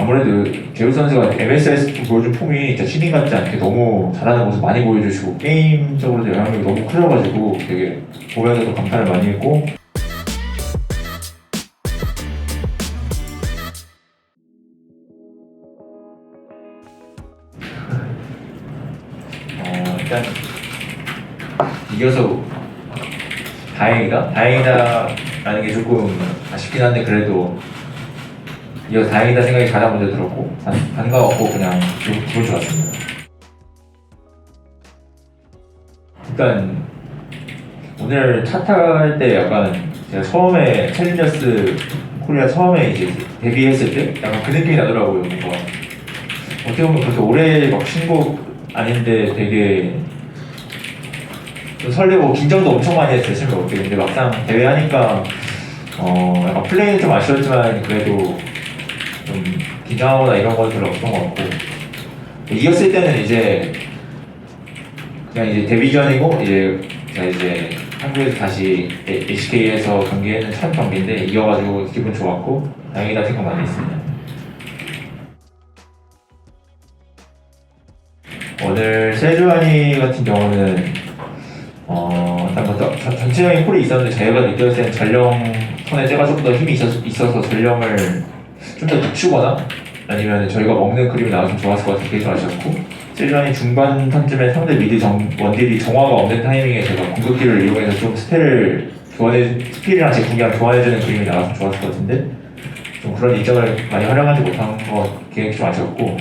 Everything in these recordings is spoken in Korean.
아무래도 제우 선수가 MS에서 보여준 폼이 진짜 신인 같지 않게 너무 잘하는 모습 많이 보여주시고 게임적으로도 영향력이 너무 커져가지고 되게 보면서도 감탄을 많이 했고 일단 이겨서 다행이다라는 게 조금 아쉽긴 한데 그래도 이거 다행이다 생각이 가장 먼저 들었고 반가웠고 그냥 기분 좋았습니다. 일단 오늘 차 탈 때 약간 제가 처음에 챌린저스 코리아 처음에 이제 데뷔했을 때 약간 그 느낌이 나더라고요. 뭔가 어떻게 보면 그렇게 오래 막 신곡 아닌데 되게 좀 설레고 긴장도 엄청 많이 했어요. 처음에 어떻게 근데 막상 대회 하니까 약간 플레이는 좀 아쉬웠지만 그래도 좀 긴장하거나 이런 건 별로 없던 것 같고 이겼을 때는 이제 그냥 이제 데뷔전이고 이제 제가 이제 한국에서 다시 HK에서 경기에는 첫 경기인데 이겨가지고 기분 좋았고 다행이다 생각 많이 했습니다. 오늘 세주환이 같은 경우는 일단 먼저 전체적인 콜이 있었는데 제가 느꼈을 때는 전령 턴에 제가 좀 더 힘이 있어서 전령을 좀 더 늦추거나 아니면 저희가 먹는 그림이 나왔으면 좋았을 것 같아서 되게 좀 아쉬웠고 세주환이 중반 턴쯤에 상대 미드 원딜이 정화가 없는 타이밍에 제가 궁극기를 이용해서 좀 스킬이랑 제 궁극기랑 교환해주는 그림이 나왔으면 좋았을 것 같은데 좀 그런 일정을 많이 활용하지 못한 거 계획이 좀 아쉬웠고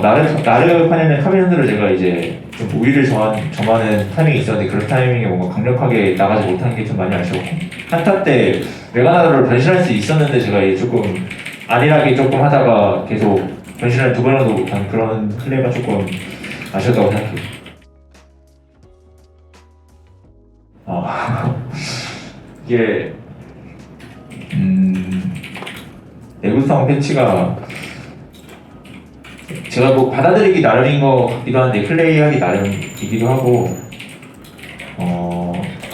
나르판에는 카비현들을 제가 이제 좀 우위를 점하는 타이밍이 있었는데 그런 타이밍에 뭔가 강력하게 나가지 못한 게 좀 많이 아쉬웠고 한타 때 메가나르를 변신할 수 있었는데 제가 이제 조금 안일하게 조금 하다가 계속 변신을 두 번이라도 못한 그런 플레이가 조금 아쉬웠다고 생각해요. 이게 내구성 패치가 제가 뭐 받아들이기 나름인 것 같기도 한데 플레이하기 나름이기도 하고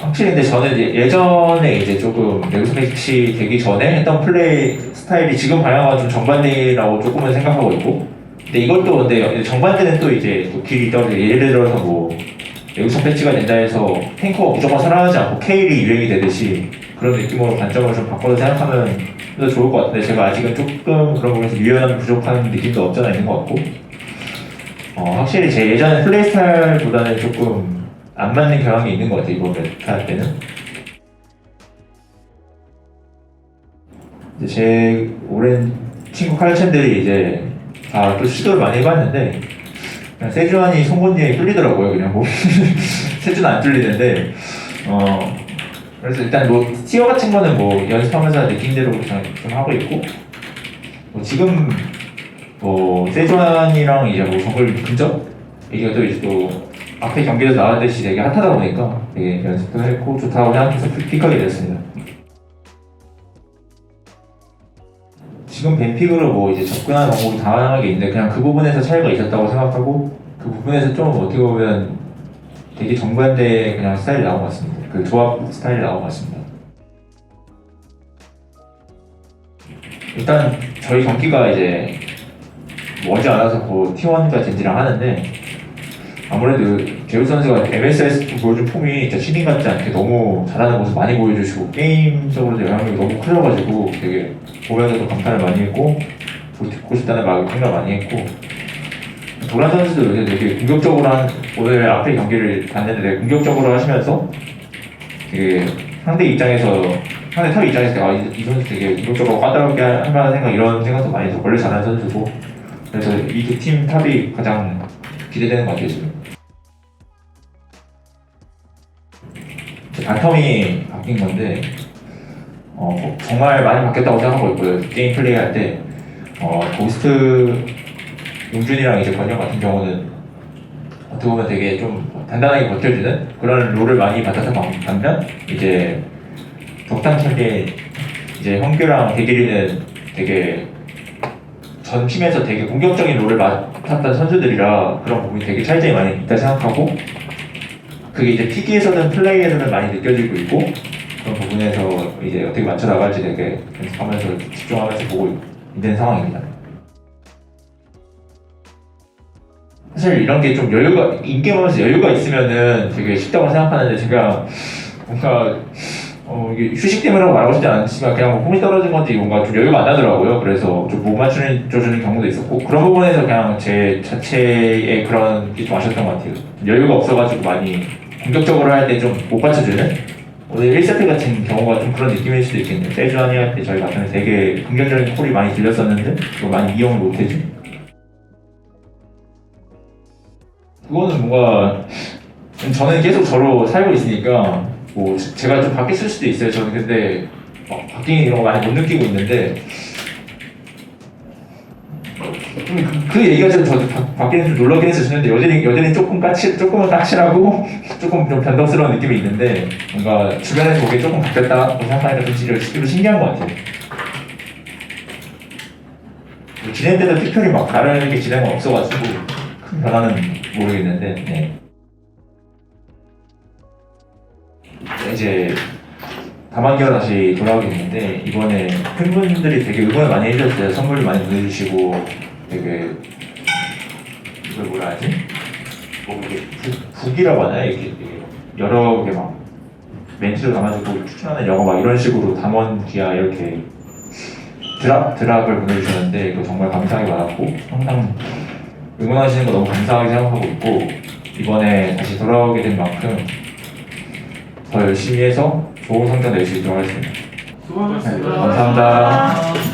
확실히 근데 저는 이제 예전에 이제 조금 내구성 패치 되기 전에 했던 플레이 스타일이 지금 방향과 좀 정반대라고 조금은 생각하고 있고 근데 이것도 근데 정반대는 또 이제 또 길이 떨어져 예를 들어서 뭐 내구성 패치가 된다 해서 탱커가 무조건 살아나지 않고 케일이 유행이 되듯이 그런 느낌으로 관점을 좀 바꿔서 생각하면 더 좋을 것 같은데 제가 아직은 조금 그런 부분에서 유연함이 부족한 느낌도 없잖아 있는 것 같고 확실히 제 예전 플레이 스타일보다는 조금 안 맞는 경향이 있는 것 같아요. 이번 메타 할 때는 이제 제 오랜 친구 칼첸들이 이제 다 또 시도를 많이 해봤는데 그냥 세주환이 송곳니에 뚫리더라고요. 그냥 뭐 세주는 안 뚫리는데 그래서 일단 뭐 티어 같은 거는 뭐 연습하면서 느낀 대로 좀 하고 있고 뭐 지금 뭐 세주환이랑 이제 뭐 정글 근접 얘기가 또 이제 또 앞에 경기에서 나왔듯이 되게 핫하다 보니까 되게 연습도 했고 좋다고 생각해서 픽하게 됐습니다. 지금 벤픽으로 뭐 이제 접근하는 방법이 다양하게 있는데 그냥 그 부분에서 차이가 있었다고 생각하고 그 부분에서 좀 어떻게 보면 되게 정반대 그냥 스타일이 나온 것 같습니다. 그 조합 스타일이 나온 것 같습니다. 일단 저희 경기가 이제 멀지 않아서 뭐 T1과 젠지랑 하는데 아무래도 제우 선수가 MS에서 보여준 폼이 진짜 신인 같지 않게 너무 잘하는 모습 많이 보여주시고 게임적으로도 영향력이 너무 커져가지고 되게 보면서도 감탄을 많이 했고 듣고 싶다는 말을 생각 많이 했고 도란 선수도 요새 되게 공격적으로 오늘 앞에 경기를 봤는데 되게 공격적으로 하시면서 되게 상대 탑 입장에서 이 선수 되게 공격적으로 까다롭게 한다는 생각 이런 생각도 많이 해서 원래 잘하는 선수고 그래서 이 두 팀 탑이 가장 기대되는 것 같아요 지금. 바텀이 바뀐 건데 정말 많이 바뀌었다고 생각하고 있고요. 게임 플레이 할 때 고스트 용준이랑 이제 권영 같은 경우는 어떻게 보면 되게 좀 단단하게 버텨주는 그런 롤을 많이 받아서 반면 이제 덕담차게 이제 형규랑 대길이는 되게 전 팀에서 되게 공격적인 롤을 맡았던 선수들이라 그런 부분이 되게 차이점이 많이 있다 생각하고 그게 이제 PD에서든 플레이에서는 많이 느껴지고 있고 그런 부분에서 이제 어떻게 맞춰 나갈지 되게 연습하면서 집중하면서 보고 있는 상황입니다. 사실 이런 게 좀 여유가 인게임하면서 여유가 있으면은 되게 쉽다고 생각하는데 제가 뭔가 이게 휴식 때문이라고 말하고 싶지 않지만 그냥 뭐 폼이 떨어진 건지 뭔가 좀 여유가 안 나더라고요. 그래서 좀 못 맞춰주는 경우도 있었고 그런 부분에서 그냥 제 자체의 그런 게 좀 아쉬웠던 것 같아요. 여유가 없어가지고 많이 공격적으로 할 때 좀 못 받쳐주는 오늘 1세트 같은 경우가 좀 그런 느낌일 수도 있겠네요. 세주안이 할 때 저희 같은 되게 긍정적인 콜이 많이 들렸었는데 그걸 많이 이용을 못해준 그거는 뭔가 저는 계속 저로 살고 있으니까 뭐 제가 좀 바뀌었을 수도 있어요. 저는 근데 바뀌는 이런 거 많이 못 느끼고 있는데 그 얘기가 좀 저도 바뀌는 좀 놀라긴 했었는데 여전히 조금은 까칠하고 조금 좀 변덕스러운 느낌이 있는데 뭔가 주변에서 그게 조금 바뀌었다고 생각하니까 좀 신기한 것 같아요. 진행 때도 특별히 막 다른 게 진행은 없어가지고 큰 변화는 모르겠는데 네. 이제 다만기가 다시 돌아오게 됐는데 이번에 팬분들이 되게 응원을 많이 해주셨어요. 선물을 많이 보내주시고 되게 이걸 뭐라 하지? 뭐 이게 북이라고 하나요? 이게 여러 개 막 멘트를 담아주고 추천하는 영어 막 이런 식으로 담원기아 이렇게 드랍을 보내주셨는데 그거 정말 감사하게 받았고 항상 응원하시는 거 너무 감사하게 생각하고 있고 이번에 다시 돌아오게 된 만큼 더 열심히 해서 좋은 성적 낼 수 있도록 하겠습니다. 수고하셨습니다. 네, 감사합니다.